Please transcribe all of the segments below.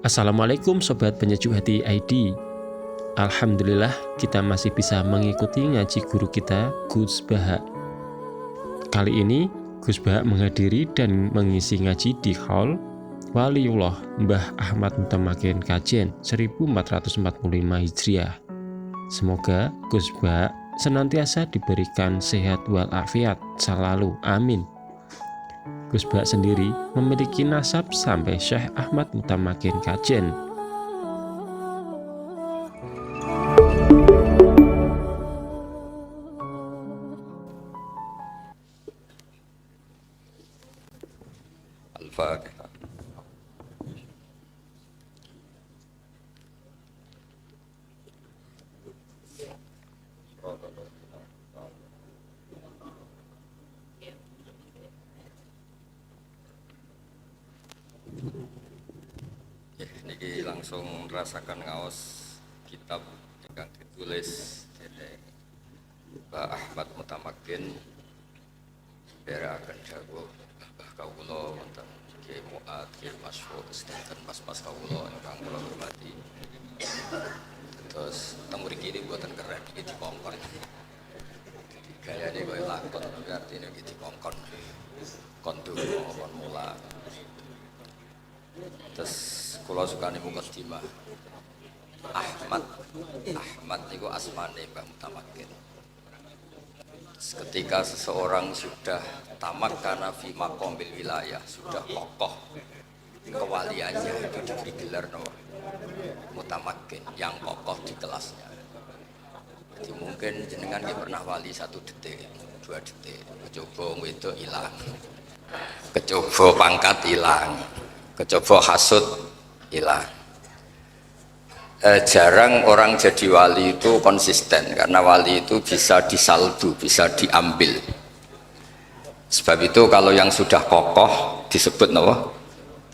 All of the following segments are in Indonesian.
Assalamualaikum Sobat Penyejuk Hati ID. Alhamdulillah kita masih bisa mengikuti ngaji guru kita Gus Bahak. Kali ini Gus Bahak menghadiri dan mengisi ngaji di Hall Waliullah Mbah Ahmad Mutamakin Kajen 1445 Hijriah. Semoga Gus Bahak senantiasa diberikan sehat walafiat selalu, amin. Gus Bahak sendiri memiliki nasab sampai Syekh Ahmad Mutamakin Kajen. Al-Fatihah. Niki langsung rasakan ngaos kitab yang ditulis oleh Mbah Ahmad Mutamakin berakan jago kawula wonten Ki Muat Ki Masyhur sedherek mas-mas kawula ingkang kula hormati. Terus teng mriki ini mboten keren iki dikongkon. Gayane koyo lakon artine iki dikongkon. Kon donga kon mulang. Terus kula sukane mukadimah. Ahmad niku asmane Mbah Mutamakin. Ketika seseorang sudah tamak karena fi maqamil wilayah, sudah kokoh kewaliannya, itu diberi gelar Mutamakin, yang kokoh di kelasnya. Jadi mungkin jenengan nggih pernah wali 1 detik, 2 detik, kecoba wedok ilang, kecoba pangkat ilang, kecoba hasud ilang. Jarang orang jadi wali itu konsisten, karena wali itu bisa disaldu, bisa diambil. Sebab itu kalau yang sudah kokoh disebut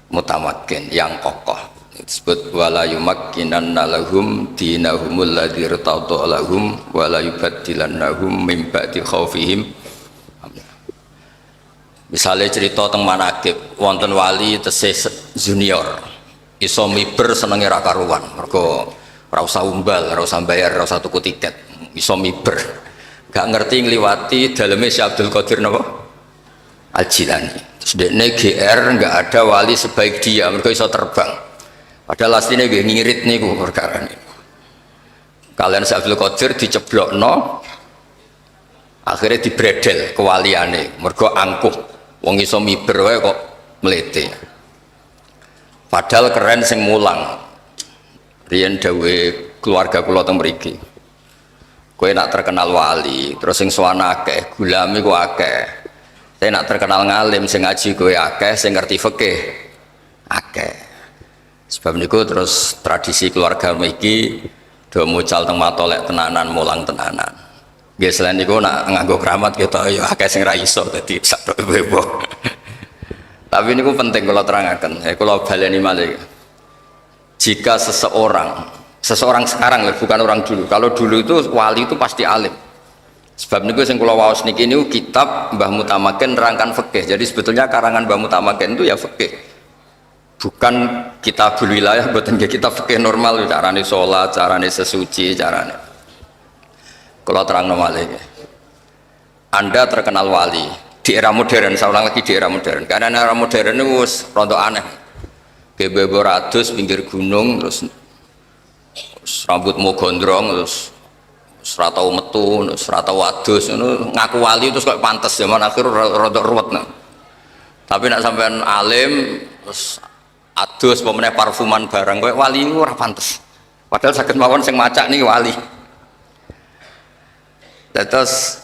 Mutamakin, yang kokoh. Disebut wala yumakkinanna lahum dinahumul ladzi irtadha lahum wala yubaddilannahum min ba'di khaufihim. Misalnya cerita teng manaqib wonten wali tesih junior iso miber senenge ra karuan, mergo ora usah umbal, ora usah bayar, ora usah tuku tiket, iso miber. Gak ngerti ngliwati daleme Syekh Abdul Qadir napa? Al-Jilani. Terus dekne GR enggak ada wali sebaik dia, mergo iso terbang. Padahal asline nggih ngirit niku perkara niku. Kalian Syekh Abdul Qadir diceblokno akhirnya dibredel kewaliane, mergo angkuh. Wong iso miber wae kok mlete. Padahal keren sing mulang. Riyen dawe keluarga kula teng mriki. Kowe nak terkenal wali, terus sing sowan akeh, gulami ku akeh. Saya nak terkenal ngalim, sing ngaji kowe akeh, sing ngerti fikih akeh. Sebab niku terus tradisi keluarga mriki do mucal teng matolek tenanan, mulang tenanan. Nggih selain niku nak nganggo keramat kita ya akeh sing ra iso dadi sak bebo. Tapi ini penting kalau terangkan, kalau baleni malih. Jika seseorang sekarang, bukan orang dulu. Kalau dulu itu wali itu pasti alim. Sebab niku sing kula waos niki niku kitab Mbah Mutamakin nerangkan fikih. Jadi sebetulnya karangan Mbah Mutamakin itu ya fikih. Bukan kitabul wilayah, mboten kitab fikih normal, carane salat, carane sesuci, carane. Kula terangno malih. Anda terkenal wali di era modern, saya ulang lagi di era modern, karena era modern itu rontok aneh. Bebo ratus pinggir gunung, terus rambutmu gondrong, terus seratau metu, seratau wadus, ngaku wali terus kok pantas zaman akhir rontok ruwet. Tapi nak sampean alim, terus adus pemenang parfuman barang, kok wali itu ora pantas. Padahal sakit mawon sing macak nih wali. Terus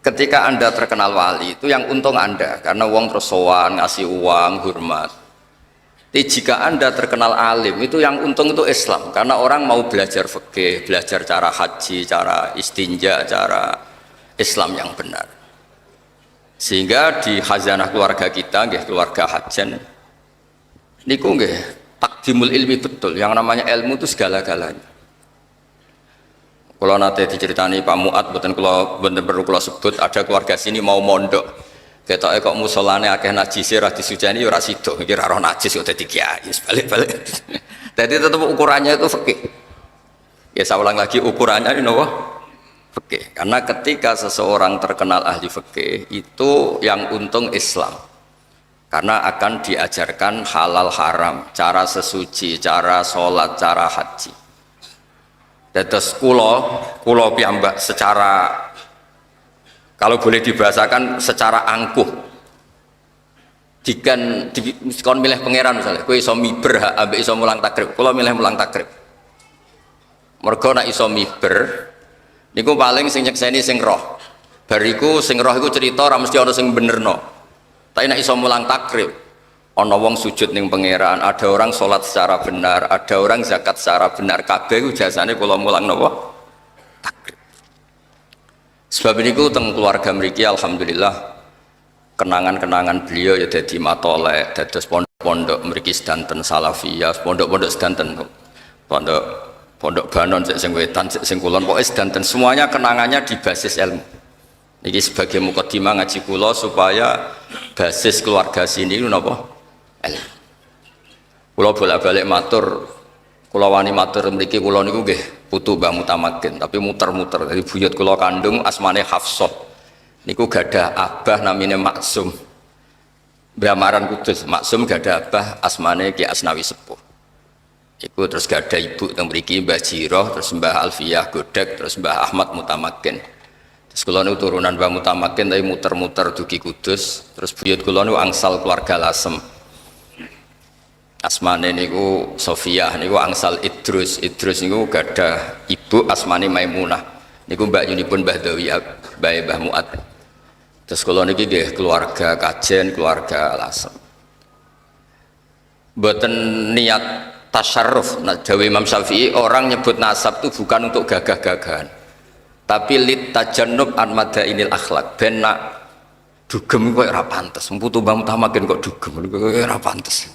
ketika Anda terkenal wali itu yang untung Anda, karena uang terus sowan, ngasih uang, hormat. Tapi jika Anda terkenal alim itu yang untung itu Islam, karena orang mau belajar fikih, belajar cara haji, cara istinja, cara Islam yang benar. Sehingga di khazanah keluarga kita, nggih keluarga Hajan, niku nggih takdimul ilmi betul, yang namanya ilmu itu segala-galanya. Kalau nanti diceritani Pak Muat, betul perlu kalau sebut ada keluarga sini mau mondok, Ketoke kok musolane akeh najise ra disujani ya ora sida, iki ra roh najis kok dadi kiai, balik-balik. Jadi tetap ukurannya itu fikih. Ya saya ulang lagi, ukurannya ini apa? Fikih. Karena ketika seseorang terkenal ahli fikih itu yang untung Islam. Karena akan diajarkan halal haram, cara sesuci, cara sholat, cara haji. Dados kulo piyambak secara, kalau boleh dibahasakan secara angkuh. Dikon milih pangeran misalnya, kowe iso miber ambek iso mulang takrib. Kulo milih mulang takrib. Mergo nek iso miber niku paling sing nyekseni sing roh. Bariku sing roh iku cerita ora mesti ana sing benerno. Tapi nek iso mulang takrib, ana wong sujud ning pangeran, ada orang sholat secara benar, ada orang zakat secara benar, kabeh iku jasane kula mulang napa? Takrib. Sebab niku teng keluarga mriki alhamdulillah kenangan-kenangan beliau ya dadi matolek, dados pondok-pondok mriki sedanten salafiyah, pondok-pondok sedanten. Pondok Banon sing wetan sing kulon pokoke sedanten semuanya kenangannya di basis ilmu. Ini sebagai mukadimah ngaji kula supaya basis keluarga sini itu napa? Ilmu. Kula bolak-balik matur, kula wani matur mriki kula niku nggih putu Mbah Mutamakin, tapi muter-muter dari buyut kula kandung asmane Hafsah. Niku gadah abah namine Maksum. Bramaran Kudus, Maksum gadah abah asmane Ki Asnawi Sepuh. Iku terus gadah ibu teng mriki Mbah Jiroh, terus Mbah Alfiyah Godek, terus Mbah Ahmad Mutamakin. Terus kula niku turunan Mbah Mutamakin tapi muter-muter dugi Kudus. Terus buyut kula niku angsal keluarga Lasem. Asmane niku Sofiyah, niku angsal Idrus. Idrus niku gadah ibu asmane Maimunah. Niku mbak yunipun Mbah Dawi, Mbah Muat. Terus kula niki nggih keluarga Kajen, keluarga Lasem. Mboten niat tasyarruf. Nah, Dawi Imam Syafi'i orang nyebut nasab itu bukan untuk gagah-gagahan. Tapi lit tajannub an madainil akhlak ben nak dugem kok ora pantes mputu Mbah Mutamakin kok dugem kok ora pantes.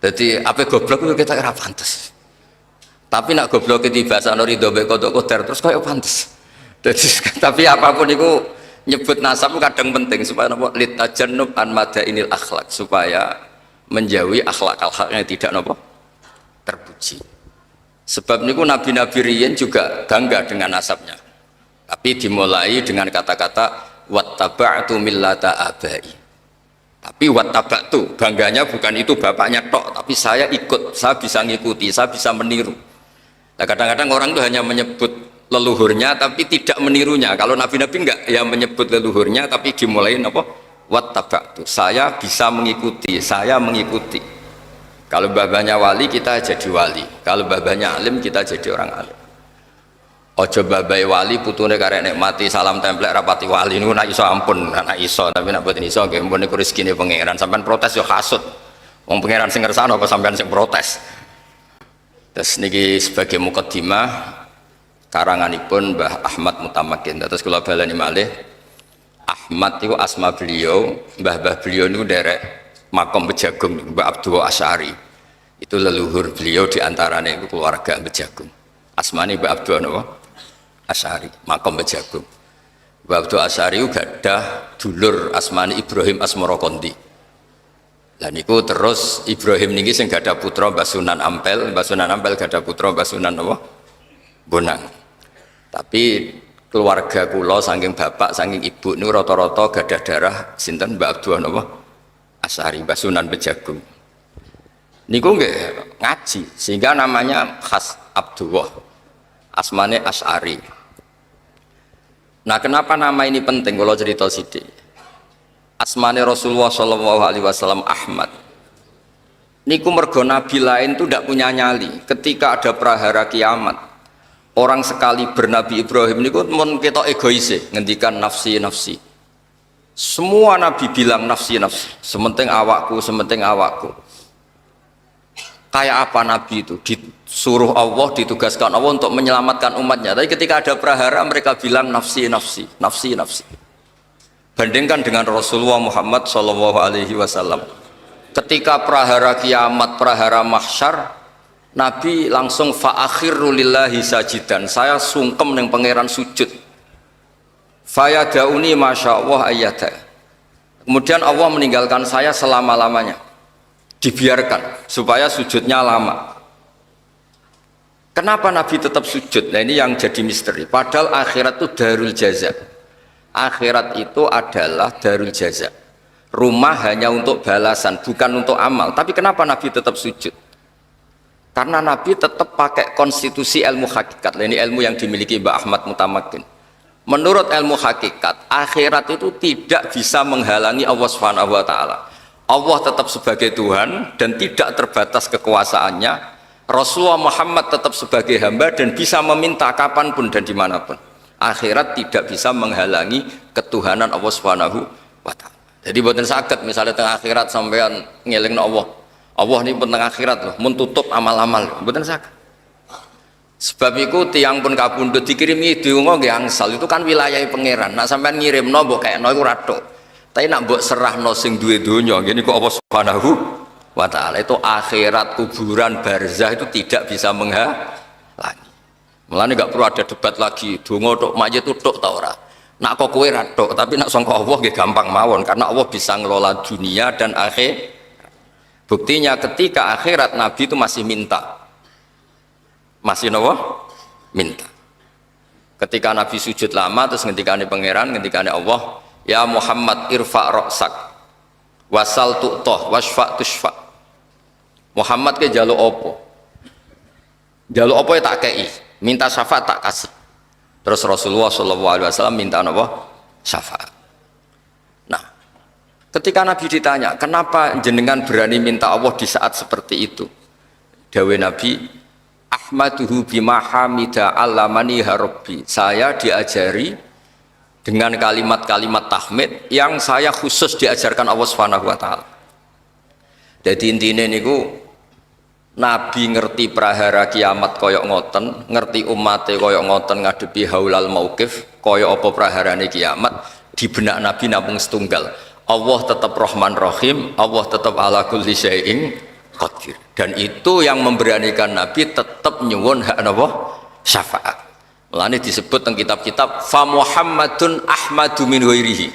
Dadi ape goblok kok kita ora pantes. Tapi nak goblok iki bahasane ridho mek kodok koder terus koyo pantes. Dadi tapi apapun itu nyebut nasab kadang penting supaya napa lit tajannub an madainil akhlak supaya menjauhi akhlak-akhlak yang tidak napa terpuji. Sebab niku nabi-nabi riyen juga bangga dengan nasabnya. Tapi dimulai dengan kata-kata wattaba'tu millata abai. Tapi wattaba'tu bangganya bukan itu bapaknya tok, tapi saya ikut, saya bisa ngikuti, saya bisa meniru. Nah, kadang-kadang orang itu hanya menyebut leluhurnya tapi tidak menirunya. Kalau nabi-nabi enggak, ya menyebut leluhurnya tapi dimulai apa? Wattaba'tu. Saya bisa mengikuti, saya mengikuti. Kalau babanya wali kita jadi wali, kalau babanya alim kita jadi orang alim. Ojo babai wali putune karek nikmati salam templek rapati wali niku nak iso ampun, nak iso tapi nak boten iso nggih mumpun niku rezekine pangeran. Sampean protes yo hasud. Wong pangeran sing ngersano apa sampean sing protes. Terus niki sebagai mukadimah karanganipun Mbah Ahmad Mutamakin. Terus kula baleni malih Ahmad itu asma beliau, mbah-mbah beliau niku derek Makom Bejagung, Mbah Abdul Asy'ari itu leluhur beliau diantaranya itu keluarga Bejagung. Asmane Mbah Abdul Asy'ari, Makom Bejagung. Mbah Abdul Asy'ari gadah dulur asmane Ibrahim Asmorokondi. Lah niku terus Ibrahim niki sing gadah putra Mbah Sunan Ampel, Mbah Sunan Ampel gadah putra Mbah Sunan Bonang. Tapi keluarga kula saking bapak saking ibu niku rata-rata gadah darah sinten Mbah Abdul Asy'ari, Mbah Sunan Bejagung. Niku nggih ngaji sehingga namanya khas Abdullah. Asmane Asy'ari. Nah, kenapa nama ini penting kalau cerita sithik? Asmane Rasulullah sallallahu alaihi wasallam Ahmad. Niku mergo nabi lain itu tidak punya nyali. Ketika ada prahara kiamat, orang sekali bernabi Ibrahim niku mun ketok egoise, ngendikan nafsi nafsi. Semua nabi bilang nafsi nafsi, sementing awakku, sementing awakku. Kayak apa nabi itu? Disuruh Allah, ditugaskan Allah untuk menyelamatkan umatnya. Tapi ketika ada prahara mereka bilang nafsi nafsi, nafsi nafsi. Bandingkan dengan Rasulullah Muhammad Shallallahu Alaihi Wasallam. Ketika prahara kiamat, prahara mahsyar, Nabi langsung fa'akhiru lillahi sajidan. Saya sungkem neng pangeran sujud. Fayadauni masya Allah ayyadah. Kemudian Allah meninggalkan saya selama-lamanya. dibiarkan supaya sujudnya lama. Kenapa Nabi tetap sujud? Nah ini yang jadi misteri. Padahal akhirat itu darul jaza. Akhirat itu adalah darul jaza. Rumah hanya untuk balasan, bukan untuk amal. Tapi kenapa Nabi tetap sujud? Karena Nabi tetap pakai konstitusi ilmu hakikat. Nah, ini ilmu yang dimiliki Mbah Ahmad Mutamakin. Menurut ilmu hakikat, akhirat itu tidak bisa menghalangi Allah Subhanahu wa taala. Allah tetap sebagai Tuhan dan tidak terbatas kekuasaannya. Rasulullah Muhammad tetap sebagai hamba dan bisa meminta kapanpun dan dimanapun. Akhirat tidak bisa menghalangi ketuhanan Allah Subhanahu wa ta'ala. Jadi buatan sakit misalnya tengah akhirat sampean ngeling Allah. Allah ini tengah akhirat loh, mentutup amal-amal. Buatan sakit. Sebab itu tiang pun kabundut dikirimi diungo nggih angsal itu kan wilayah pangeran. Nak sampean ngirimno mbok kayakno iku ratok. Tapi nak mbok serahno sing duwe donya ngene kok Allah Subhanahu wa ta'ala. Itu akhirat, kuburan, barzah itu tidak bisa menghalangi. Mulane enggak perlu ada debat lagi donga tok mayit tok ta ora. Nak kok kowe ra tok, tapi nak sangka Allah nggih gampang mawon karena Allah bisa ngelola dunia dan akhir. Buktinya ketika akhirat Nabi itu masih minta. Masih napa? Minta. Ketika Nabi sujud lama terus ngendikane pangeran, ngendikane Allah, ya Muhammad irfa ra'sak wasal tu'tah wasfa tushfa. Muhammad ke jaluk apa? Jaluk apa ya tak kei, minta syafaat tak kasih. Terus Rasulullah SAW minta apa? Syafaat. Nah, ketika Nabi ditanya, kenapa jenengan berani minta Allah di saat seperti itu? Dawe Nabi, Ahmaduhu bima hamida allamani harabbi. Saya diajari dengan kalimat-kalimat tahmid yang saya khusus diajarkan Allah Subhanahu wa taala. Jadi intinya niku Nabi ngerti prahara kiamat koyok ngoten, ngerti umatnya koyok ngoten ngadepi haulal mauqif, koyok apa praharane kiamat, di benak Nabi namung setunggal. Allah tetap Rahman Rahim, Allah tetap ala kulli syai'in qadir. Dan itu yang memberanikan Nabi tetap nyuwun hak napa? Syafaat. Mulane disebut teng kitab-kitab fa Muhammadun Ahmadu min ghairihi.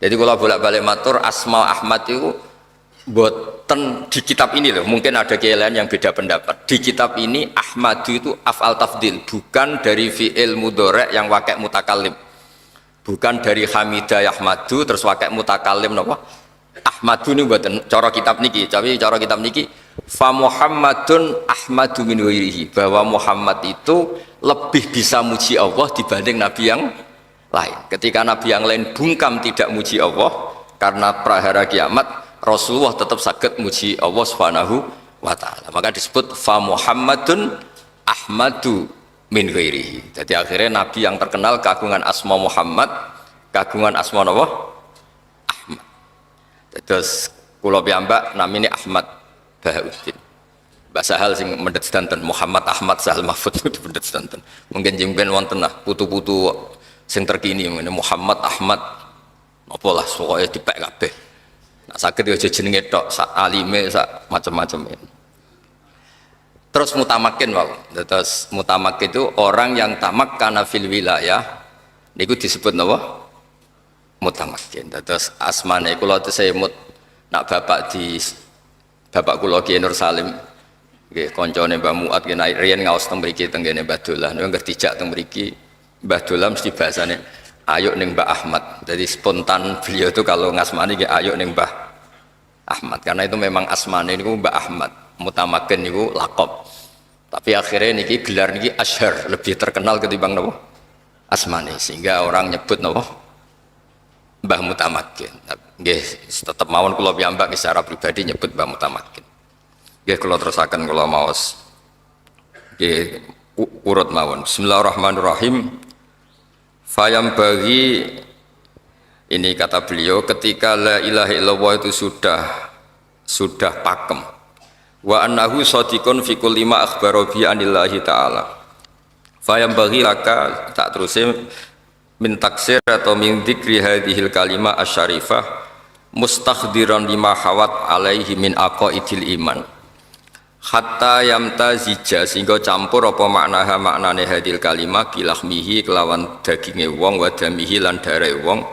Jadi kalau bolak-balik matur asma Ahmad itu boten di kitab ini loh, mungkin ada lain yang beda pendapat. Di kitab ini Ahmadu itu af'al tafdil, bukan dari fi'il mudhari' yang wakai mutakallim, bukan dari hamidah yahmadu terus wakai mutakallim napa Ahmadu ini boten cara kitab niki. Tapi cara kitab niki fa Muhammadun Ahmadu min ghairihi, bahwa Muhammad itu lebih bisa muji Allah dibanding nabi yang lain. Ketika nabi yang lain bungkam tidak muji Allah karena prahara kiamat, Rasulullah tetap sakit muji Allah Subhanahu wa ta'ala. Maka disebut fa Muhammadun Ahmadu min ghairihi. Jadi akhirnya nabi yang terkenal kagungan asma Muhammad, kagungan asma Allah Ahmad. Terus kula piyambak namine Ahmad Bahauddin. Mbak Sahal sing mendet sedanten Muhammad Ahmad Sahal Mahfud itu mendet sedanten. Mungkin jengben wonten lah putu-putu sing terkini ngene Muhammad Ahmad apa lah pokoke dipek kabeh. Nah, sakit aja jenenge tok, sak alime, sak macam-macam. Terus mutamakin wae. Terus mutamakin itu orang yang tamak kana fil wilayah niku disebut napa? Mutamakin. Terus asmane kula tesemut nak bapak kula Kiai Nur Salim nggih kancane Mbah Muat nggih naik riyen ngaos teng mriki teng ngene Mbah Dolah. Niku ngerti jak teng mriki Mbah Dolah mesti bahasane ayo ning Mbah Ahmad. Jadi spontan beliau itu kalau ngasmani nggih ayo ning Mbah Ahmad, karena itu memang asmane niku Mbah Ahmad. Mutamakin niku laqab. Tapi akhirnya niki gelar niki asyhar, lebih terkenal ketimbang napa? Asmane, sehingga orang nyebut napa? Mbah Mutamakin. Nggih, tetep mawon kula piyambak secara pribadi nyebut Mbah Mutamakin. Nggih kula terusaken kula maos. Nggih urut mawon. Bismillahirrahmanirrahim. Fayam bagi ini kata beliau ketika la ilaha illallah itu sudah pakem wa annahu shadiqun fi kulli ma akhbara bi anillahi ta'ala fayam bagi laka tak terusin min taksir atau min dzikri hadhil kalimah asyarifah mustakhdiran lima hawat alaihi min aqaidil iman hatta yamtazija sehingga campur apa maknane hadil kalimah bilahmihi kelawan daginge wong wa damihi lan darahe wong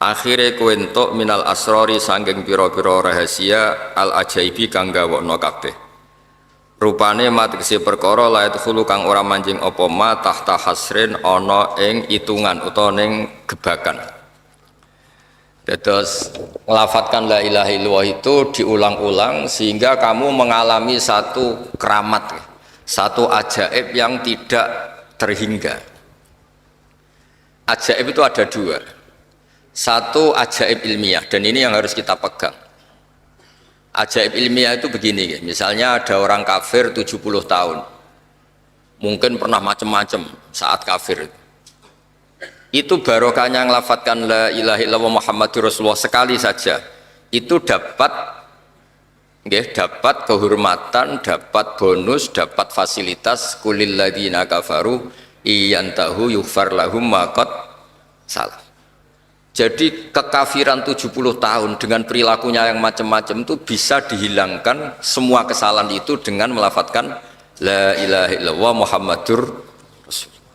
akhire kowe entuk minal asrori sangking pira-pira rahasia al ajaibi kang gawokno kabeh rupane mategese perkara la khulu kang ora manjing apa ma tahta hasrin ana ing itungan utawa ning gebakan. Dados melafadzkan la ilaha illallah itu diulang-ulang sehingga kamu mengalami satu keramat, satu ajaib yang tidak terhingga. Ajaib itu ada dua. Satu ajaib ilmiah, dan ini yang harus kita pegang. Ajaib ilmiah itu begini, misalnya ada orang kafir 70 tahun, mungkin pernah macam-macam saat kafir. Itu barokahnya ngelafadzkan la ilaha illallah Muhammadur Rasulullah sekali saja, itu dapat kehormatan, dapat bonus, dapat fasilitas kulil ladzina kafaru iyantahu yughfar lahum ma qad salah. Jadi kekafiran 70 tahun dengan perilakunya yang macam-macam itu bisa dihilangkan semua kesalahan itu dengan melafadzkan la ilaha illallah Muhammadur Rasulullah.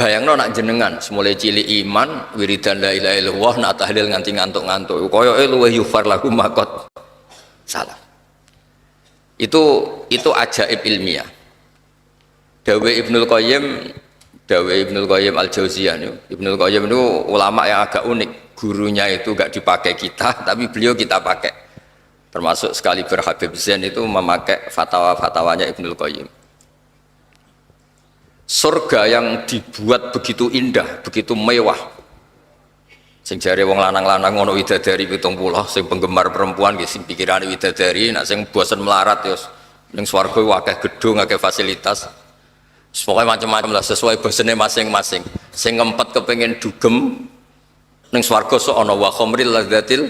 Bayangno nak jenengan semulai cilik iman wiridan la ilaha illallah nak tahlil nganti ngantuk-ngantuk koyoke luwih yughfar lahum ma qad salah. Itu ajaib ilmiah. Dawe Ibnul Qayyim Al-Jauziyah. Ibnul Qayyim itu ulama yang agak unik, gurunya itu gak dipakai kita tapi beliau kita pakai, termasuk sekali Habib Zain itu memakai fatwa-fatwanya Ibnul Qayyim. Surga yang dibuat begitu indah, begitu mewah, sing jare wong lanang-lanang ngono widadari 70, sing penggemar perempuan nggih sing pikirane widadari, nek sing bosen melarat ya ning swarga akeh gedung, akeh fasilitas. Pokoknya macam-macam lah sesuai bosennya masing-masing. Sing ngempet kepengen dugem ning swarga sok ana wa khamril ladzatil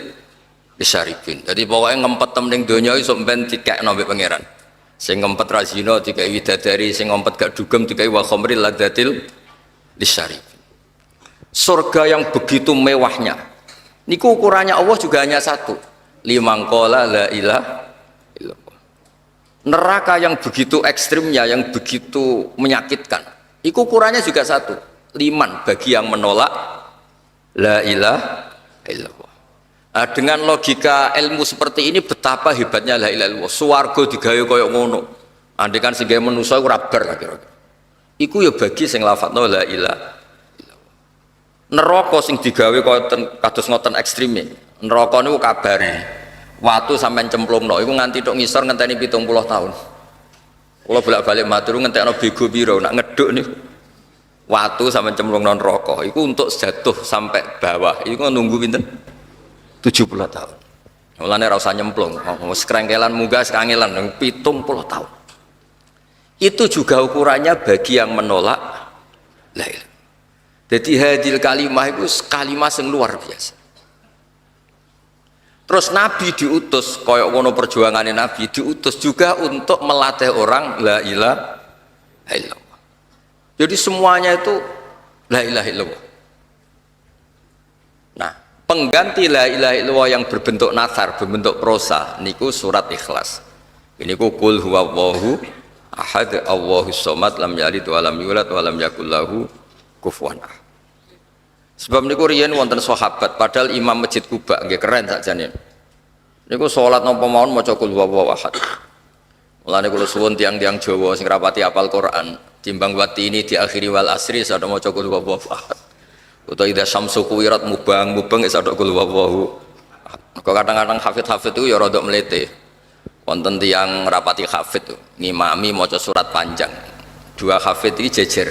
lisyaribin. Jadi pokoknya ngempet ning donya iso ben dikekno mbek pangeran. Sing ngempet ra zina dikai widadari, sing ngempet gak dugem dikai wa khamril ladzatil lisyaribin. Surga yang begitu mewahnya. Niku ukurannya Allah juga hanya satu. Liman qala la ilaha illallah. Neraka yang begitu ekstrimnya, yang begitu menyakitkan, itu ukurannya juga satu, liman, bagi yang menolak la ilaha illallah. Nah, dengan logika ilmu seperti ini betapa hebatnya la ilaha illallah. Swarga digawe kaya ngono, andekan sing gawe manusa iku rabar kira-kira. Iku ya bagi sing lafadzno la ilaha illallah. Neraka sing digawe kaya kados ngoten ekstreme, neraka niku kabare waktu sampai cemplungno, itu nganti tok ngisor ngenteni 70 tahun. Kalau bolak-balik matur ngentekno bego piro, nak ngeduk nih. Waktu sampai cemplungno neraka, itu untuk jatuh sampai bawah, itu nunggu pinten? 70 tahun. Mulane ora usah nyemplung, wis krengkelan munggah sekangelan 70 tahun. Itu juga ukurannya bagi yang menolak la ilaha. Jadi hadil kalimah itu kalimah yang luar biasa. Terus Nabi diutus, koyok wono perjuangannya Nabi diutus juga untuk melatih orang la ilaha illallah. Jadi semuanya itu la ilaha illallah. Nah, pengganti la ilaha illallah yang berbentuk nathar, berbentuk prosa, niku surat Ikhlas. Ini ku qul huwallahu ahad Allahus somad lam yalid wa lam yulad wa lam yakul lahu kufuwan ahad. Sebab niku riyen wonten sahabat, padahal imam Masjid Kuba nggih keren sakjane. Niku salat napa mawon maca qul huwallahu ahad. Mulane kula suwun tiang-tiang Jawa sing rapati apal Quran, timbang wati ini diakhiri wal asri sadha maca qul huwallahu ahad. Utawa idza syamsu kuwirat mubang sadha qul huwallahu ahad. Kok kadang-kadang hafid-hafid itu ya rada mlete. Wonten tiang rapati hafid ngimami maca surat panjang. Dua hafid iki jejer.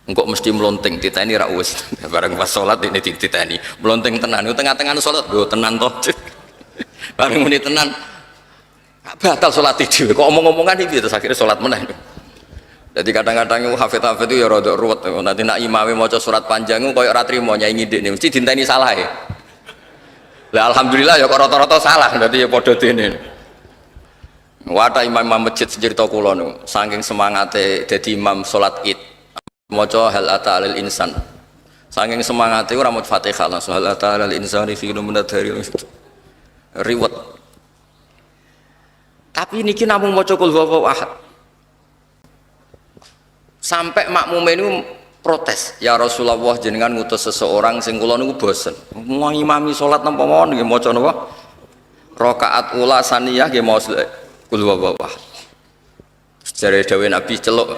Engkau mesti melonting titani ra wis bareng pas salat ini titani melonting tenan tengah-tengah salat yo tenan toh bareng muni tenan batal salat dhewe kok omong-omongan iki terus akhirnya salat meneh. Jadi kadang-kadang hafid-hafid itu ya rada ruwet nanti nak imame maca surat panjang koyo ora trimo nyai ngidikne mesti dinteni salah ya. Lah alhamdulillah ya kok rata-rata salah dadi ya padha dene. Wadah imam masjid cerita kula niku saking semangate dadi imam salat Id maca hal ata alil insan saking semangate ora maca Fatihah langsung hal ata alil insani fi minadari riwet. Tapi niki namung maca qul huwallahu ahad sampai makmume niku protes, ya Rasulullah jenengan ngutus seseorang sing kula niku bosen. Mau ngimami salat napa mawon nggih maca napa? Rakaat ula saniyah nggih maos kul huwallahu ahad. Jare dawuh Nabi celuk.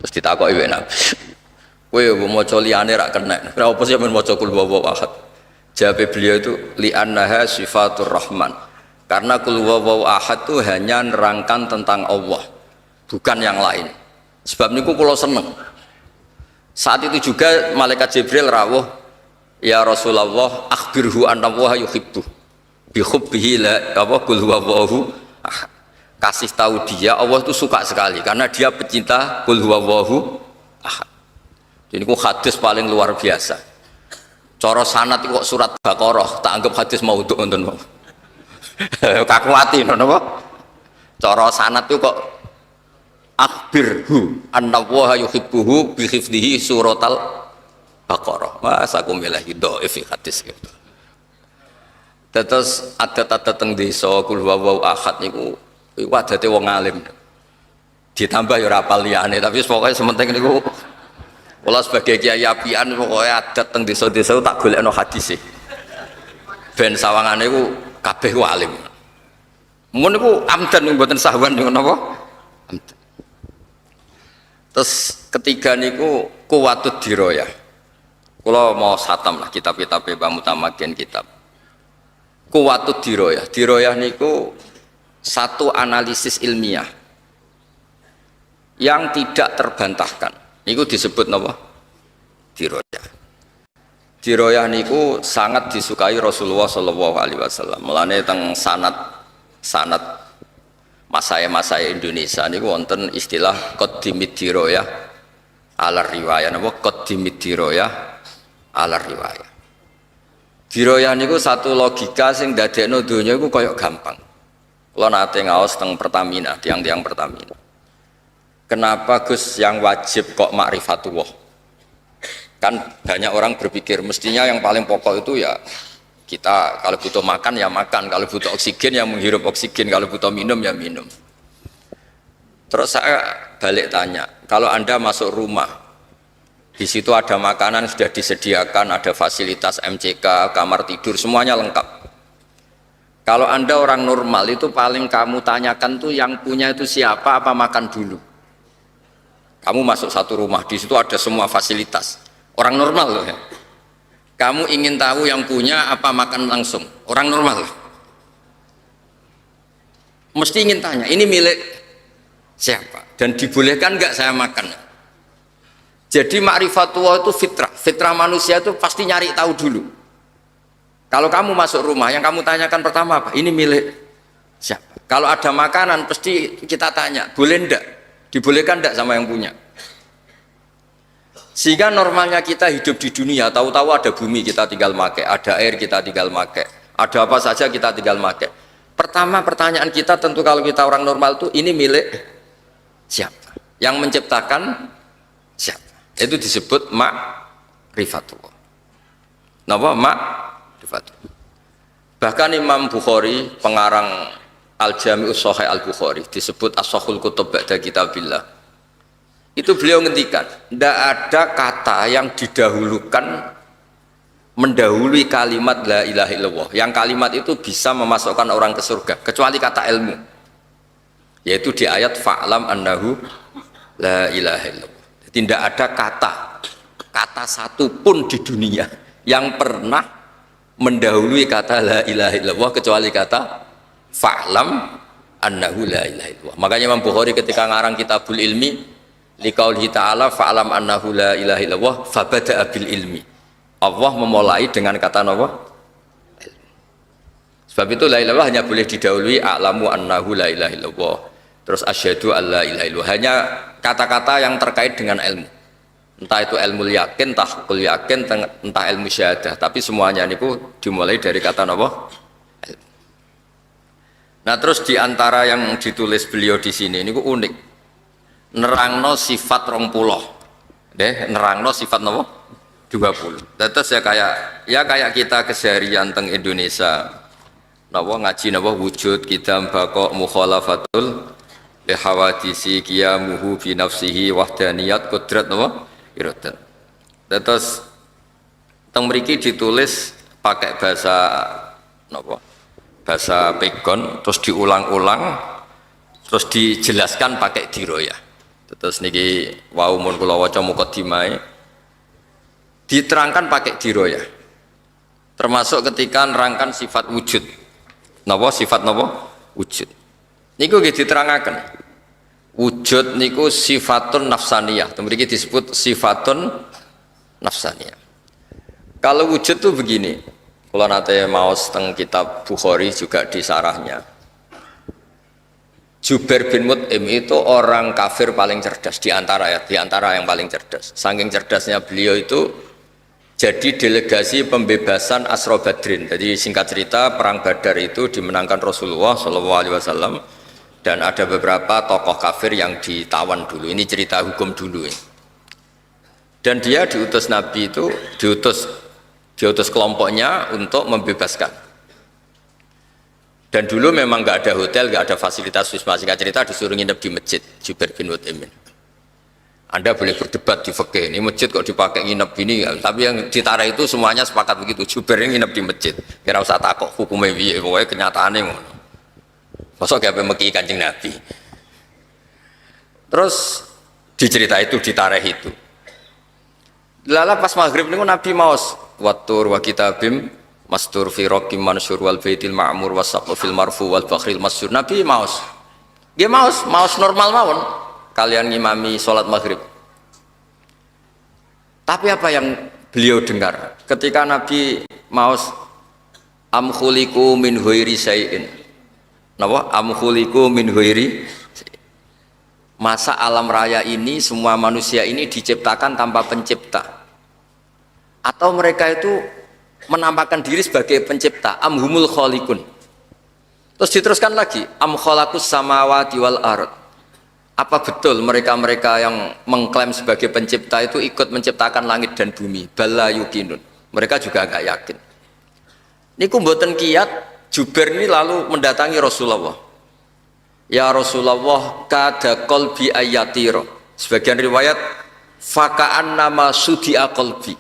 Terus ditakoki wae Nabi. Kowe yo maca liyane ra kena. Ora apa sih men maca kul huwallahu ahad. Jawab beliau itu li'annaha sifatur rahman. Karena kul huwallahu ahad itu hanya nerangkan tentang Allah, bukan yang lain. Sebab niku kula seneng. Saat itu juga malaikat Jibril rawuh, ya Rasulullah akhbirhu anna Allah yuhibbu bi hubbihi la apa kul huwallahu ahad. Kasih tahu dia Allah itu suka sekali karena dia pecinta kul huwallahu ahad. Jadi ku hadis paling luar biasa. Cara sanad kok surat Baqarah tak anggap hadis maudhu ngoten. Kakuati napa? Cara sanad itu kok akhbirhu anna wa yuhibbuhu bi hifdhihi suratal Baqarah. Masa aku milih dhaif hadis gitu. Terus adat-adat teng desa kul huwallahu ahad niku adate wong alim. Ditambah ya ora apal liyane tapi pokoke sementing niku kula sebagai kiai apian pokoke adat teng desa-desa tak golekno hadis e. Ben sawangane iku kabeh ku alim. Mun niku amdan mboten sahwan niku napa? Amdan. Terus ketiga niku kuwatud dirayah. Kula mau satam lah kitab-kitab Mbah Mutamakin kitab. Kuwatud dirayah. Dirayah niku satu analisis ilmiah yang tidak terbantahkan. Niku disebut napa? Dirayah. Dirayah niku sangat disukai Rasulullah sallallahu alaihi wasallam. Mulane teng sanad masaya Indonesia niku wonten istilah qaddimid dirayah ala riwayah. Napa qaddimid dirayah ala riwayah. Dirayah niku satu logika sing dadekno donya iku kaya gampang. Kula nate ngaos teng Pertamina, tiang-tiang Pertamina. Kenapa Gus yang wajib kok ma'rifatullah? Kan banyak orang berpikir mestinya yang paling pokok itu ya kita kalau butuh makan ya makan, kalau butuh oksigen ya menghirup oksigen, kalau butuh minum ya minum. Terus saya balik tanya, kalau Anda masuk rumah, di situ ada makanan sudah disediakan, ada fasilitas MCK, kamar tidur, semuanya lengkap. Kalau Anda orang normal itu paling kamu tanyakan tuh yang punya itu siapa, apa makan dulu. Kamu masuk satu rumah, di situ ada semua fasilitas. Orang normal loh ya. Kamu ingin tahu yang punya apa makan langsung. Orang normal loh. Mesti ingin tanya, ini milik siapa? Dan dibolehkan nggak saya makan? Jadi ma'rifatullah itu fitrah. Fitrah manusia itu pasti nyari tahu dulu. Kalau kamu masuk rumah, yang kamu tanyakan pertama apa? Ini milik siapa? Kalau ada makanan, pasti kita tanya, boleh enggak? Dibolehkan enggak sama yang punya? Sehingga normalnya kita hidup di dunia, tahu-tahu ada bumi kita tinggal make, ada air kita tinggal make, ada apa saja kita tinggal make. Pertama pertanyaan kita tentu kalau kita orang normal itu, ini milik siapa? Yang menciptakan siapa? Itu disebut ma'rifatullah. Napa ma'rifatullah? Bahkan Imam Bukhari, pengarang Al-Jami'us Shahih Al-Bukhari, disebut As-Shahhul Kutub Ba'da Kitabillah. Itu beliau ngendikan, tidak ada kata yang didahulukan mendahului kalimat la ilaha illallah. Yang kalimat itu bisa memasukkan orang ke surga, kecuali kata ilmu. Yaitu di ayat fa'lam annahu la ilaha illallah. Tidak ada kata satu pun di dunia yang pernah mendahului kata la ilaha illallah kecuali kata fa'lam annahu la ilaha illallah. Makanya Imam Bukhari ketika ngarang Kitabul Ilmi liqaulihi ta'ala fa'lam annahu la ilaha illallah fabada'a bil ilmi. Allah memulai dengan kata apa? Sebab itu la ilaha illallah hanya boleh didahului a'lamu annahu la ilaha illallah. Terus asyhadu alla ilaha illallah. Hanya kata-kata yang terkait dengan ilmu. Entah itu ilmu yakin, tahqiqul yakin, entah ilmu syahadah, tapi semuanya niku dimulai dari kata apa? Ilmu. Nah, terus diantara yang ditulis beliau di sini niku unik. Nerangno sifat 20. Nerangno sifat napa? 20. Terus ya kayak kita keseharian teng Indonesia. Napa ngaji napa wujud kita baqo mukhalafatul hawadisi qiyamuhu bi nafsihi wahdaniyat qudrat napa iradat. Terus teng mriki ditulis pakai bahasa napa? Bahasa pegon, terus diulang-ulang, terus dijelaskan pakai diroyah. Terus niki wau mun kula waca mukadimah diterangkan pakai diroyah. Termasuk ketika nerangkan sifat wujud. Napa sifat napa? Wujud. Niku nggih diterangaken. Wujud niku sifatun nafsaniyah. Mriki disebut sifatun nafsaniyah. Kalau wujud tuh begini. Kalau nate maos teng kitab Bukhari juga di sarahnya. Jubair bin Mut'im itu orang kafir paling cerdas di antara yang paling cerdas. Saking cerdasnya beliau itu jadi delegasi pembebasan Asra Badrin. Jadi singkat cerita perang Badar itu dimenangkan Rasulullah SAW dan ada beberapa tokoh kafir yang ditawan dulu. Ini cerita hukum dulu. Dan dia diutus Nabi itu diutus kelompoknya untuk membebaskan. Dan dulu memang nggak ada hotel, nggak ada fasilitas wisma. Singkat cerita disuruh nginep di masjid Jubair bin Mut'im. Anda boleh berdebat di fikih, ini masjid kok dipakai nginep gini, tapi yang ditara itu semuanya sepakat begitu. Jubair nginep di masjid, kira usah takut hukumnya piye, pokoknya kenyataannya ngono. Masa gak meki Kanjeng Nabi. Terus dicerita itu ditareh itu. Lala pas maghrib niku Nabi maos watur wa kitabim mastur fi raqim mansur wal baitil ma'mur wasaqu fil marfu wal bakhril masyur. Nabi maos. Nggih maos normal mawon. Kalian ngimami sholat maghrib. Tapi apa yang beliau dengar ketika Nabi maos am khuliqu min ghairi syai'in. Napa? Am khuliqu min ghairi. Masa alam raya ini semua manusia ini diciptakan tanpa pencipta. Atau mereka itu menampakkan diri sebagai pencipta, am humul khaliqun. Terus diteruskan lagi, am khalaqus samawati wal ard. Apa betul mereka-mereka yang mengklaim sebagai pencipta itu ikut menciptakan langit dan bumi? Bala yukinun. Mereka juga agak yakin. Niku mboten kiyat, Jubair ini lalu mendatangi Rasulullah. Ya Rasulullah, kada qalbi ayatiro. Sebagian riwayat, faka'an nama sudi'a qalbi.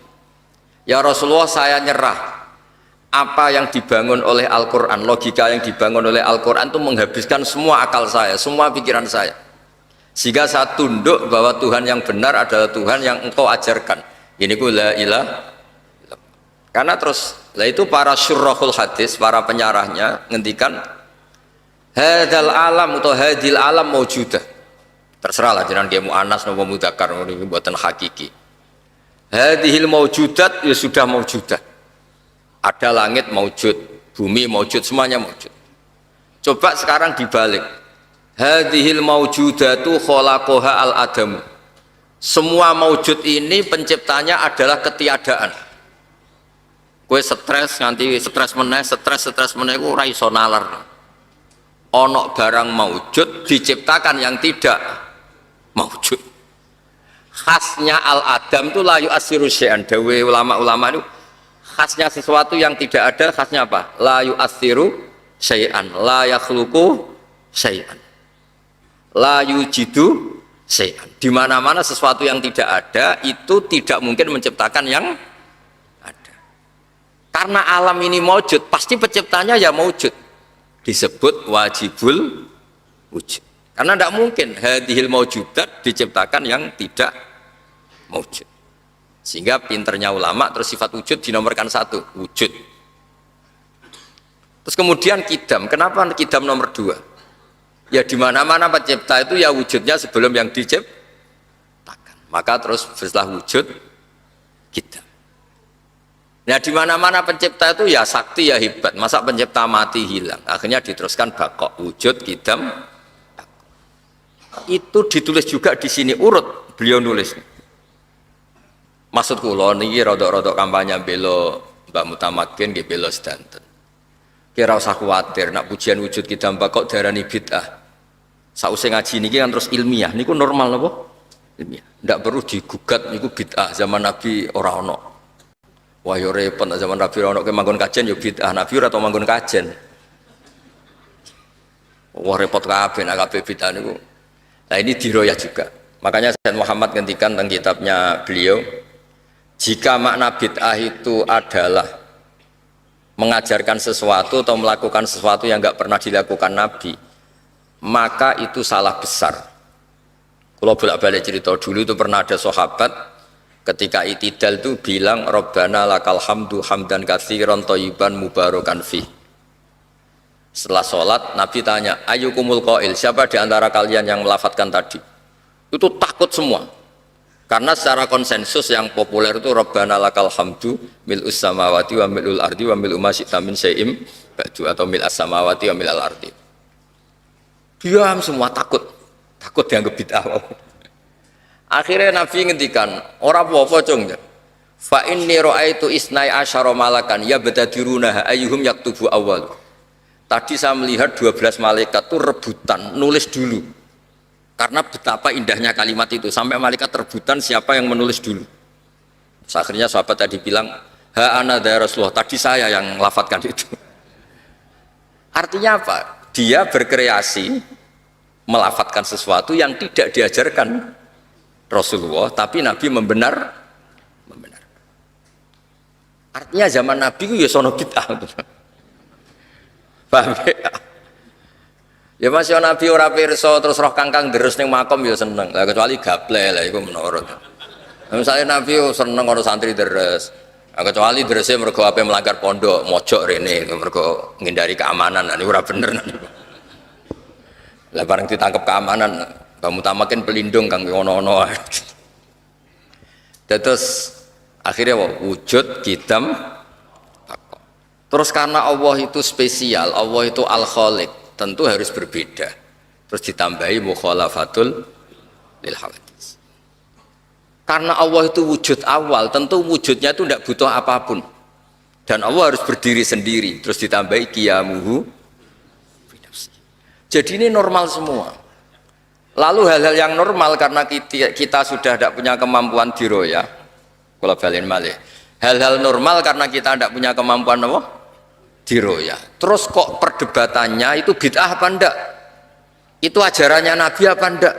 Ya Rasulullah, saya nyerah. Apa yang dibangun oleh Al-Quran, logika yang dibangun oleh Al-Quran itu menghabiskan semua akal saya, semua pikiran saya. Sehingga saya tunduk bahwa Tuhan yang benar adalah Tuhan yang engkau ajarkan. Ini ku la ilah. Karena terus, lah itu para syurrahul hadis, para penyarahnya ngendikan hadal alam atau hadil alam maujudah. Terserahlah jenengan dia mu'anas nopo mudzakkar ini buatan hakiki. Hadhil maujudat ya sudah maujudah. Ada langit maujud, bumi maujud, semuanya maujud. Coba sekarang dibalik. Hadhil maujudatu khalaqaha al-adam. Semua maujud ini penciptanya adalah ketiadaan. Kowe stres nganti stres meneh ku ora iso nalar. Ana barang maujud diciptakan yang tidak maujud. Khasnya al-adam itu la yu'assiru syai'an. Dawe ulama-ulama itu khasnya sesuatu yang tidak ada, khasnya apa? La yu'assiru syai'an, la yakhluqu syai'an. La yujidu syai'an. Di mana-mana sesuatu yang tidak ada itu tidak mungkin menciptakan yang ada. Karena alam ini maujud, pasti penciptanya ya maujud. Disebut wajibul wujud. Karena tidak mungkin hadhil maujudat diciptakan yang tidak maujud. Sehingga pinternya ulama terus sifat wujud dinomorkan satu, wujud. Terus kemudian kidam. Kenapa kidam nomor dua? Ya di mana-mana pencipta itu ya wujudnya sebelum yang diciptakan. Maka terus setelah wujud kita. Nah di mana-mana pencipta itu ya sakti ya hebat. Masa pencipta mati hilang? Akhirnya diteruskan bakok wujud kidam. Itu ditulis juga di sini urut beliau nulis. Maksud kula niki rodok-rodok kampanye belo Mbak Mutamakin nggih belo sedanten. Kira usah khawatir nak pujian wujud kidam bakok darani bid'ah. Sausé ngaji niki kan terus ilmiah, niku normal napa? Ilmiah. Ndak perlu digugat niku bid'ah zaman Nabi ora ono. Wah yo repot zaman Nabi ora ono ke manggon kajen yo bid'ah, Nabi ora tau manggon kajen. Wah repot kabeh nak kabeh bid'ah niku. Nah ini diroyah juga. Makanya Sayyid Muhammad ngendikan tentang kitabnya beliau, jika makna bid'ah itu adalah mengajarkan sesuatu atau melakukan sesuatu yang nggak pernah dilakukan Nabi, maka itu salah besar. Kalau bolak-balik cerita dulu itu pernah ada sahabat ketika itidal itu bilang Rabbana lakal hamdu hamdan katsiran thayyiban mubarakan fi. Setelah sholat Nabi tanya, ayyukumul qail, siapa di antara kalian yang melafadzkan tadi? Itu takut semua. Karena secara konsensus yang populer itu Rabbana lakal hamdu mil'us samawati wa mil'ul ardi wa mil'u ma syi'ta min syai'im ba'du, atau mil'as samawati wa mil'al ardi. Diam semua, takut dianggap bid'ah. Akhirnya Nabi ngendikan, ora apa-apa cung. Fa inni ra'aitu isnai asyara malakan yabtadiruna ayyuhum yaktubu awwal. Tadi saya melihat 12 malaikat itu rebutan nulis dulu. Karena betapa indahnya kalimat itu, sampai malaikat rebutan siapa yang menulis dulu. Terus akhirnya sahabat tadi bilang, ha ana ya Rasulullah, tadi saya yang lafadzkan itu. Artinya apa? Dia berkreasi melafadzkan sesuatu yang tidak diajarkan Rasulullah, tapi Nabi membenarkan. Artinya zaman Nabi itu ya sono bid'ah. Paham ya? Ya masih Nabi ora pirsa terus roh kangkang deres ning makom ya seneng. Lah kecuali gaple lah iku menurut. Misalnya Nabi seneng ono santri deres. Nah, kecuali derese mergo ape melanggar pondok, mojok rene mergo ngindari keamanan. Nah niku ora bener. Lah bareng ditangkap keamanan, kamu tamakin pelindung kang ono-ono. Terus akhirnya wujud kitam. Terus karena Allah itu spesial, Allah itu Al-Khaliq, tentu harus berbeda. Terus ditambahi mukhalafatul lil hawadits. Karena Allah itu wujud awal, tentu wujudnya itu tidak butuh apapun. Dan Allah harus berdiri sendiri. Terus ditambahi qiyamuhu. Jadi ini normal semua. Lalu hal-hal yang normal karena kita sudah tidak punya kemampuan diroya. Kalau balen malih. Hal-hal normal karena kita tidak punya kemampuan apa? Diroya. Terus kok perdebatannya itu bid'ah apa enggak? Itu ajarannya Nabi apa enggak?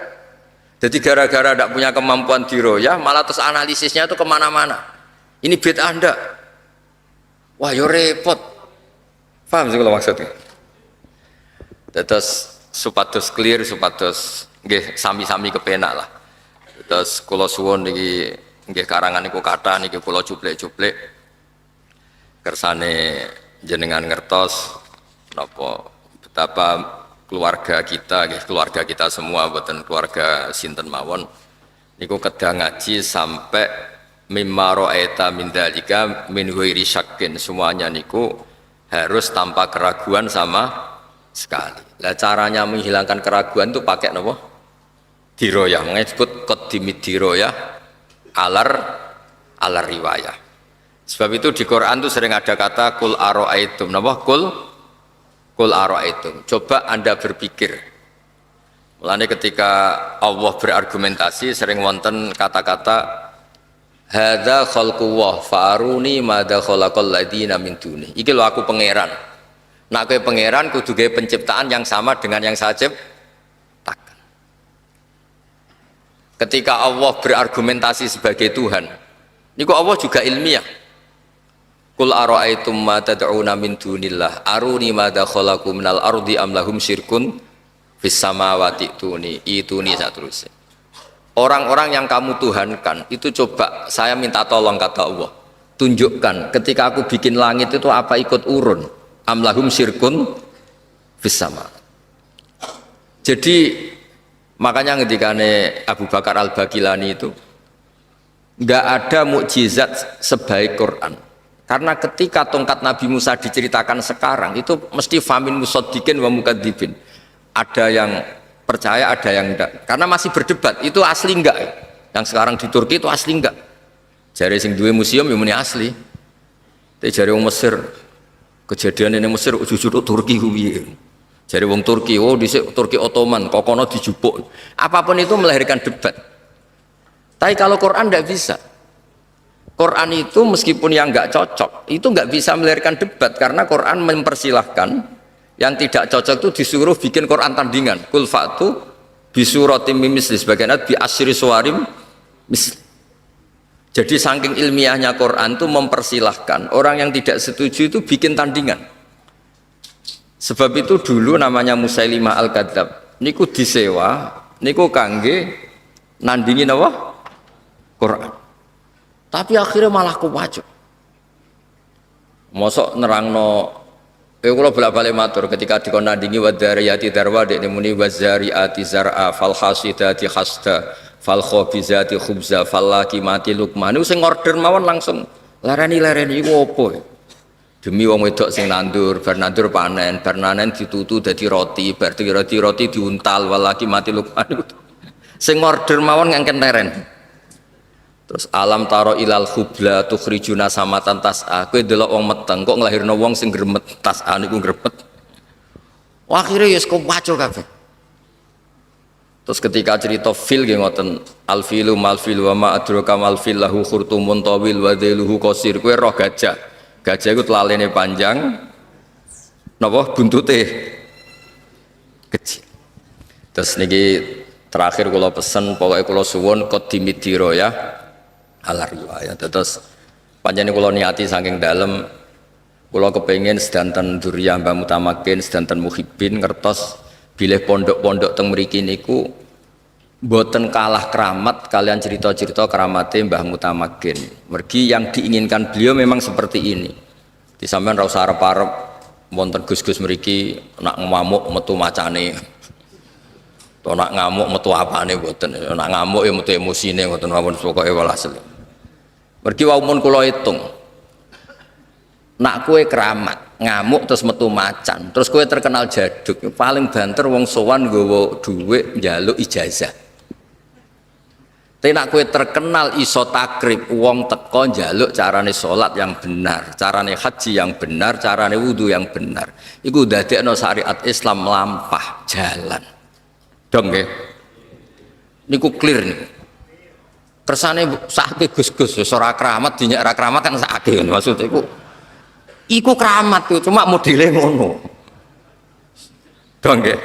Jadi gara-gara tidak punya kemampuan diroya, malah terus analisisnya itu kemana-mana. Ini bid'ah enggak? Wah yo repot. Paham sih kalau maksudnya? Terus supados clear, supados nggih sami-sami kepenak lah. Terus kula suwun niki nggih karangan niku kathah niki kula cuplek-cuplek kersane jenengan ngertos napa betapa keluarga kita semua boten keluarga sinten mawon niku kedah ngaji sampai mimma ra'aita min dzalika min ghairi syakkin, semuanya niku harus tanpa keraguan sama sekali. Lah caranya menghilangkan keraguan itu pakai napa? Diroyah, disebut qaddimid diroyah alar riwayah. Sebab itu di Quran itu sering ada kata kul aro'aitum, napa kul aro'aitum. Coba Anda berpikir. Mulane ketika Allah berargumentasi sering wonten kata-kata hadza khalqullah fa'aruni madza khalaqal ladina min duni. Iki lho aku pangeran. Nak kowe pangeran kudu gawe penciptaan yang sama dengan yang saya ciptakan. Ketika Allah berargumentasi sebagai Tuhan, niku Allah juga ilmiah. Qul ara'aitum ma tad'una min dunillah aruni madza khalaqu minal ardi am lahum syirkun fis samawati ituni saterusnya. Orang-orang yang kamu tuhankan itu coba saya minta tolong kata Allah. Tunjukkan ketika aku bikin langit itu apa ikut urun? Am lahum syirkun fis sama. Jadi makanya ngendikane Abu Bakar Al-Baqilani itu enggak ada mukjizat sebaik Quran. Karena ketika tongkat Nabi Musa diceritakan sekarang itu mesti famin musaddiqin wa mukadzibin. Ada yang percaya, ada yang enggak. Karena masih berdebat, itu asli enggak? Yang sekarang di Turki itu asli enggak? Jari sing duwe museum ya muni asli. Tapi jari wong Mesir, kejadian ini Mesir jujur Turki kuwi. Jari wong Turki, oh dhisik Turki Ottoman, kok kono dijupuk. Apapun itu melahirkan debat. Tapi kalau Quran enggak bisa. Quran itu meskipun yang nggak cocok itu nggak bisa melahirkan debat karena Quran mempersilahkan yang tidak cocok itu disuruh bikin Quran tandingan kul fa'tu Bisuratim misli, sebagian ayat bi asyri suwarim misli. Jadi saking ilmiahnya Quran itu mempersilahkan orang yang tidak setuju itu bikin tandingan. Sebab itu dulu namanya Musailimah Al-Kadzab. Niku disewa, niku kangge nandingin apa? Quran. Tapi akhirnya malah kuwajib. Mosok nerangno, kula bolak-balik matur ketika dikon nandingi wadariyati darwa dekne muni wazariati zar'a fal hasidati hasda fal khabizati khubza fal lakimati lukman. Niku sing order mawon langsung lareni-lareni iku opo? Demi wong wedok sing nandur, bar nandur panen, bar panen ditutu dadi roti, bar roti diuntal walaki mati lukman. Sing order mawon ngangken leren. Terus alam taro ilal khubla tukhrijuna samatan tas'a. Kowe delok wong meteng kok nglahirno wong sing gremet tas'a niku gremet. Wah akhire ya kok waco kabeh. Terus ketika cerita fil nggih ngoten al filu mal fil wa ma adraka mal fil lahu khurtumun tawil wa dhailuhu qasir. Kowe roh gajah. Gajah itu telalene panjang, napa buntute kecil. Terus niki terakhir kula pesen pokoknya kula suwun qadimidiro ya ala riwayat. Terus panjenengan kula niati saking dalem kula kepengin sedanten dzurriyyah Mbah Mutamakin, sedanten muhibbin ngertos bilih pondok-pondok teng mriki niku mboten kalah keramat kalian cerita-cerita keramate Mbah Mutamakin. Mergi yang diinginkan beliau memang seperti ini. Di sampean ra usah arep-arep wonten gus-gus mriki nak ngamuk metu macane. To nak ngamuk metu apane mboten. Nak ngamuk ya metu emosine ngoten mawon pokoke walhasil. Mergi waumun kula hitung. Nak kue keramat, ngamuk terus metu macan, terus kue terkenal jaduk, paling banter wong sowan nggawa dhuwit njaluk ijazah. Tapi nak kue terkenal iso takrib, wong teko njaluk carane salat yang benar, carane haji yang benar, carane wudu yang benar. Iku dadekno syariat Islam melampah jalan. Dong nggih. Niku clear niku. Kersane sakake Gus-gus ora keramat dinyak ora keramat kan sakake maksud iku keramat tuh cuma modele ngono. Dong nggih.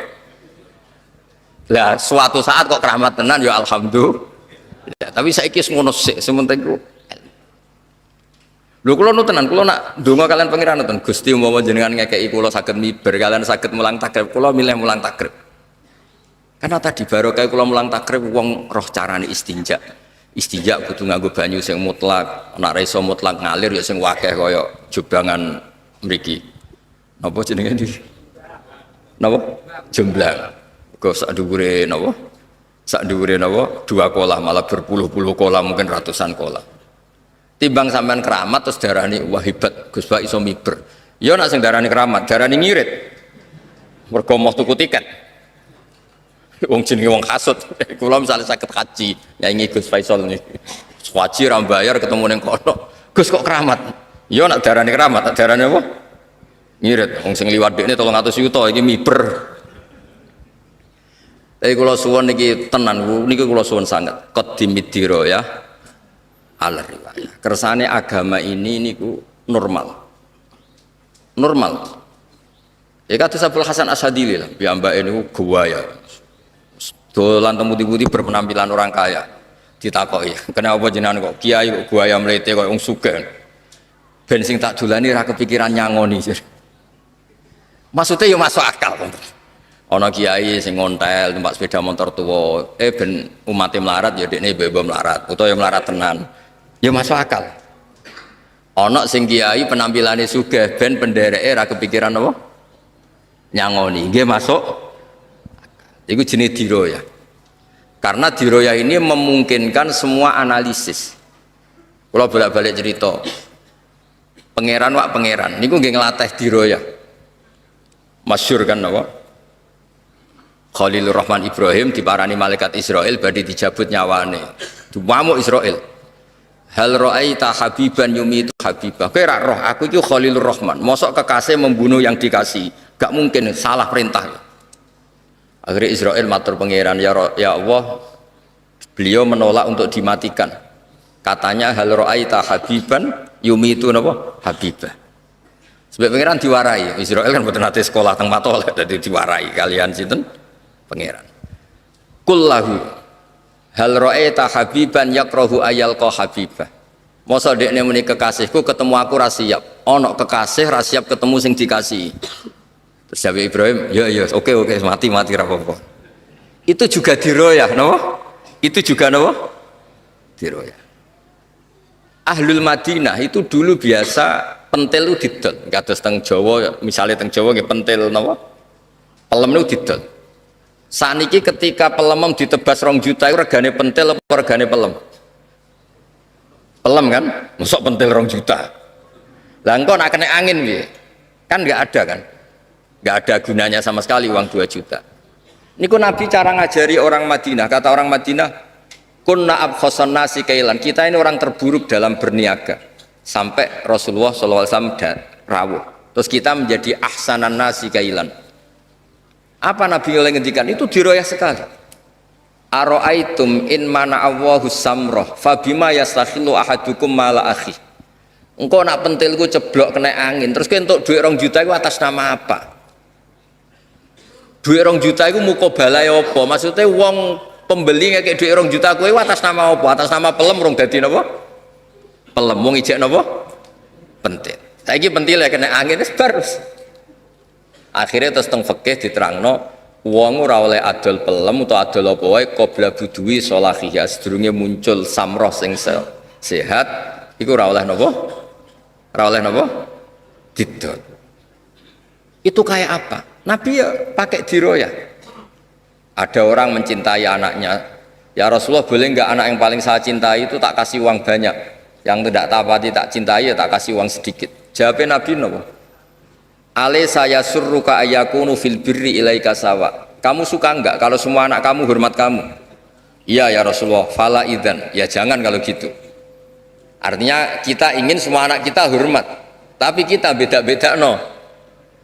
Lah suatu saat kok keramat tenan ya alhamdulillah. Tapi saiki wis ngono sik sementing ku. Lho kula nu tenan kula nak ndonga kalian pangeran nonton Gusti umpama jenengan ngekeki kula saged miber kalian saged mulang takrib kula milih mulang takrib. Karena tadi barokah kula mulang takrib wong roh carane istinja. Istinja kudu nganggo banyu sing mutlak, nek ra iso mutlak ngalir ya sing wakeh kaya jobangan mriki. Napa jenenge iki? Napa? Jemblang. Kok sak dhuwure napa? Sak dhuwure napa? 2 kolam malah berpuluh-puluh kolam mungkin ratusan kolam. Timbang sampean keramat terus darani wah hebat Gus Bak iso miber. Ya nek sing darani keramat, darani ngirit. Mergo mau tuku tiket. Wong jenenge wong kasut, kula misalnya sakit haji, nyanyi Gus Faisal nih, haji ra bayar ketemu ning kono, Gus kok keramat? Yo nak darane keramat, tak darane apa? Ngirit, wong sing liwat dekne 300 juta iki miber. Tapi kula suwun niki tenan, niki kula suwun sanget, qadimidiro ya, al riwayah. Kersane agama ini niku normal. Ya kados Abdul Hasan Asyadili lah, piyambake niku guwaya. Dolan temu-temu berpenampilan orang kaya ditakoki kenapa jenengan kok kiai kok buaya mlete kok wong sugih ben sing tak dolani ra kepikiran nyangoni maksudnya ya masuk akal ana kiai sing ngontel numpak sepeda motor tua ben umate melarat ya dekne bebo melarat utawa ya melarat tenan ya masuk akal ana sing kiai penampilane sugih ben pendereke ra kepikiran apa nyangoni nggih masuk. Itu jenis diroya. Karena diroya ini memungkinkan semua analisis. Kalau bolak-balik cerita, pangeran wak pangeran. Niku nggih nglatih diroya. Masyhur kan apa? Khalilur Rahman Ibrahim diparani malaikat Israel badhe dijabut nyawane. Dumamuk Israel. Hal ra'aita habiban yumitu habibah. Kowe ra roh aku iki Khalilur Rahman. Mosok kekasih membunuh yang dikasih. Gak mungkin salah perintah. Akhirnya Israel matur pangeran ya Allah beliau menolak untuk dimatikan katanya hal ra'aita habiban yumitu napa habibah sebab pangeran diwarai Israel kan mboten nate sekolah teng Matolek dadi diwarai kalian sinten pangeran kullahu hal ra'aita habiban yakrahu ayalqa habibah. Masa dekne muni kekasihku ketemu aku ra siap. Ana kekasih ra siap ketemu sing dikasihi. Terus jawab Ibrahim, ya oke mati ra apa-apa. Itu juga diroyah, napa? Itu juga napa? Diroyah. Ahlul Madinah itu dulu biasa pentil itu didol. Kados teng Jawa, misalnya teng Jawa nggih pentil napa? Pelem itu didol. Saniki ketika pelemem ditebas 2 juta itu regane pentil apa regane pelem? Pelem kan? Masuk pentil 2 juta. Lah engko nak kena angin piye? Kan enggak ada kan? Enggak ada gunanya sama sekali uang 2 juta. Niku Nabi cara ngajari orang Madinah. Kata orang Madinah, kunna abkhasan nasi kailan. Kita ini orang terburuk dalam berniaga. Sampai Rasulullah SAW rawuh. Terus kita menjadi ahsanan nasi kailan. Apa Nabi oleh ngendikan? Itu diroyah sekali. Aro'aitum in mana Allahu samroh fabima yastakhilu ahadukum mala akhi. Engkau nak pentilku ceblok kena angin terus kau untuk duit 2 juta itu atas nama apa? Duit 2 juta itu mukobalai apa? Maksudnya wong pembeli ngekek duit 2 juta itu atas nama apa? Atas nama pelem rong dadi napa? Pelem wong ijek napa? Pentil. Saiki pentil ya kena angin wis bar. Akhirnya terus teng fikih diterangno wong ora oleh adol pelem utawa adol apa wae qabla budui sholahiyah sedurunge muncul samroh sing sehat iku ora oleh napa? Ora oleh napa? Didol. Itu kayak apa? Nabi ya pakai diroyah. Ada orang mencintai anaknya, ya Rasulullah boleh enggak anak yang paling saya cintai itu tak kasih uang banyak, yang tidak tapati tak cintai ya tak kasih uang sedikit. Jawabnya Nabi napa? Ale saya surruka ayakunu fil birri ilaika sawa. Kamu suka enggak kalau semua anak kamu hormat kamu? Iya ya Rasulullah. Fala idzan. Ya jangan kalau gitu. Artinya kita ingin semua anak kita hormat, tapi kita beda-beda no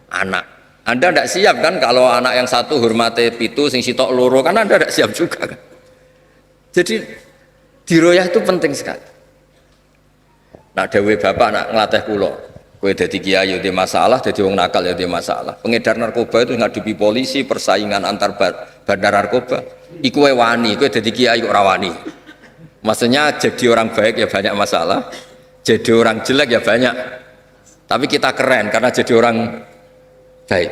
anak. Anda tidak siap kan kalau anak yang satu hormati pitu, sing sitok loro kan Anda tidak siap juga kan. Jadi diroyah itu penting sekali. Nak dewe bapak nak ngelatih kulo. Kowe dadi kiai yo masalah, dadi wong nakal yo masalah. Pengedar narkoba itu ngadepi polisi, persaingan antar bandar narkoba. Iku wae wani, kowe dadi kiai kok ora wani. Maksudnya jadi orang baik ya banyak masalah, jadi orang jelek ya banyak. Tapi kita keren karena jadi orang baik.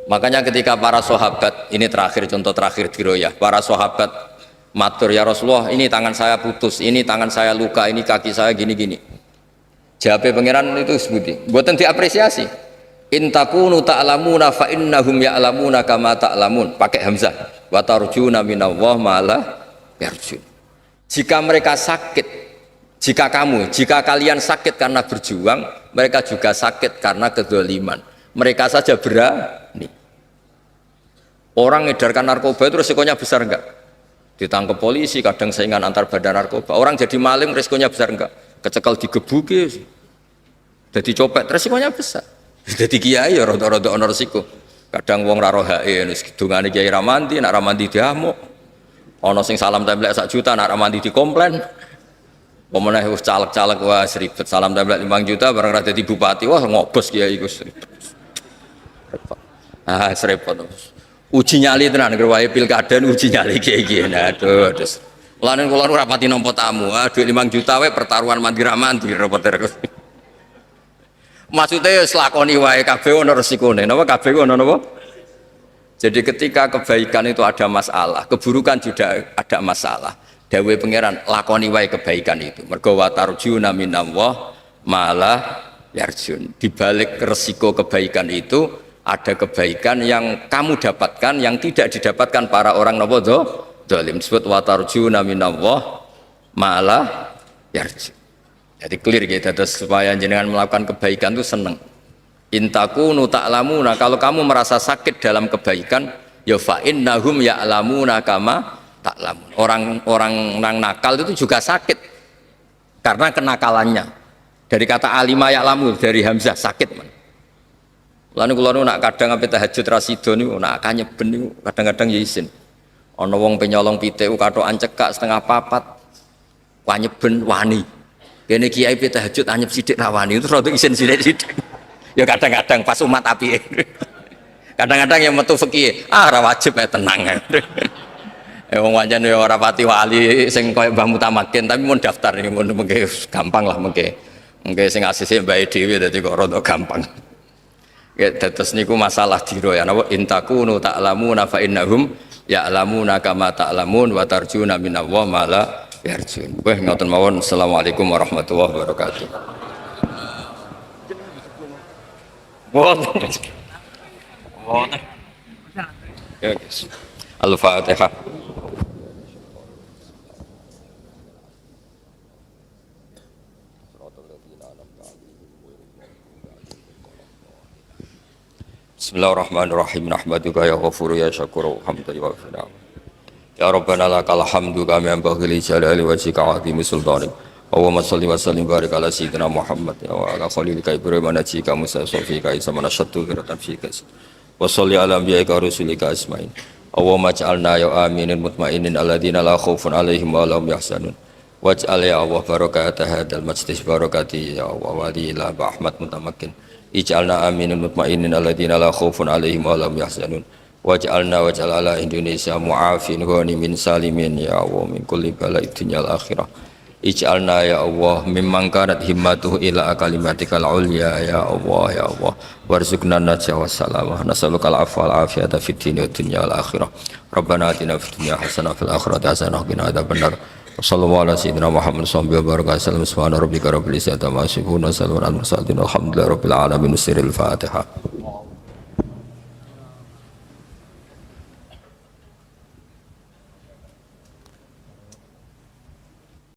Makanya ketika para sahabat, ini terakhir contoh terakhir diroyah, para sahabat matur ya Rasulullah, ini tangan saya putus, ini tangan saya luka, ini kaki saya gini-gini. Jawab pangeran itu sebuti, buatan diapresiasi. Intakunu ta'lamuna fa innahum ya'lamuna kama ta'lamun. Pakai hamzah. Wa tarjuna minallah ma la yarjun. Jika mereka sakit, jika kalian sakit karena berjuang, mereka juga sakit karena kedzaliman. Mereka saja berani. Orang edarkan narkoba itu resikonya besar enggak? Ditangkap polisi, kadang saingan antar bandar narkoba. Orang jadi maling resikonya besar enggak? Kecekel digebuki, jadi copet resikonya besar. Jadi kiai ya rada-rada ono resiko. Kadang wong ra rohae wis dungane kiai Ramandi, nak Ramandi diamuk. Ono sing salam templek 1 juta, nak Ramandi dikomplain. Pemenang wis caleg-caleg wah ribet salam templek 5 juta bareng ra dadi bupati wah ngobos kiai iku. Ah serepot. Uji nyali tenan gerwae pilkada uji nyali kiai-kiai. Aduh. Mulane kula ora pati nampa tamu. Duit 5 juta wae pertaruhan mandi-mandi repot terus. Maksudnya selakoni wae kabeh ono resikone. Napa kabeh ono napa? Jadi ketika kebaikan itu ada masalah, keburukan juga ada masalah. Dawuh pangeran lakoni wae kebaikan itu. Mergo wa tarjuna minallah malah yarjun. Di balik resiko kebaikan itu ada kebaikan yang kamu dapatkan yang tidak didapatkan para orang napa zalim. Disebut wa tarjuna minallah malah yarjun. Jadi clear gitu, terus supaya jenengan melakukan kebaikan itu seneng. Intakunu ta'lamuna, kalau kamu merasa sakit dalam kebaikan, ya fa innahum ya'lamuna kama ta'lamun. Orang nakal itu juga sakit karena kenakalannya. Dari kata alima ya'lamu, dari hamzah sakit man. Lalu kalau nak kadang apa tahajud rasido niku nak kanyeben niku kadang-kadang ya isin. Ana wong penyolong pitik katokan cekak setengah papat. Kanyeben wani. Kene kiai pe tahajud anyep sithik rawani itu rada isin sithik-sithik. Ya kadang-kadang pas umat api. Kadang-kadang yang metu fikih, ora wajib tenang. Wong pancen ya ora pati wali sing koyo Mbah Mutamakin tapi mun daftar iki mun mengke gampang lah mengke. Mengke sing asise Mbah dhewe dadi kok rada gampang. Ya dados niku masalah dira ya napa intakunu ta'lamuna fa innahum ya'lamuna kama ta'lamun wa tarjuna minallah ma la yarjun. Weh ngoten mawon. Assalamualaikum warahmatullahi wabarakatuh. Al-Fatihah. Bismillahirrahmanirrahim. Nahmaduka ya ghafuru ya syakuru hamdan wa fina. Ya Rabbana lakal hamdu kama yanbaghi li jalali wajhika wa azimi sultanik. Allahumma shalli wa sallim barik ala sayyidina Muhammad wa ala khalilika Ibrahim najika Musa sofika isa manasyattu ghiratan fika. Wa shalli ala anbiya'ika rusulika asmain. Allahumma ij'alna ya aminin mutmainin alladhina la khaufun 'alaihim wa la hum yahzanun. Waj'al ya Allah barakata hadzal majlis barakati ya Allah wali ila Ahmad Mutamakin. Ij'alna aminin mutmainin alladhina la khaufun 'alaihim wa la hum yahzanun. Waj'alna waj'al ala Indonesia mu'afin ghanimin salimin ya Allah min kulli bala'i dunya al akhirah. Ij'alna ya Allah mimman kanat himmatuhu ila kalimatikal ulya ya Allah ya Allah warzuqna najwa wassalamah nas'aluka al-'afwa wal 'afiyata fid dini wad dunya wal akhirah. Rabbana atina fid dunya hasanah fil akhirati hasanah wa qina adzabannar. Wassallallahu ala sayyidina Muhammad sallallahu alaihi wasallam. Subhana rabbika rabbil izzati amma yasifun wa salamun alal mursalin walhamdulillahi rabbil alamin. Sirril Fatihah.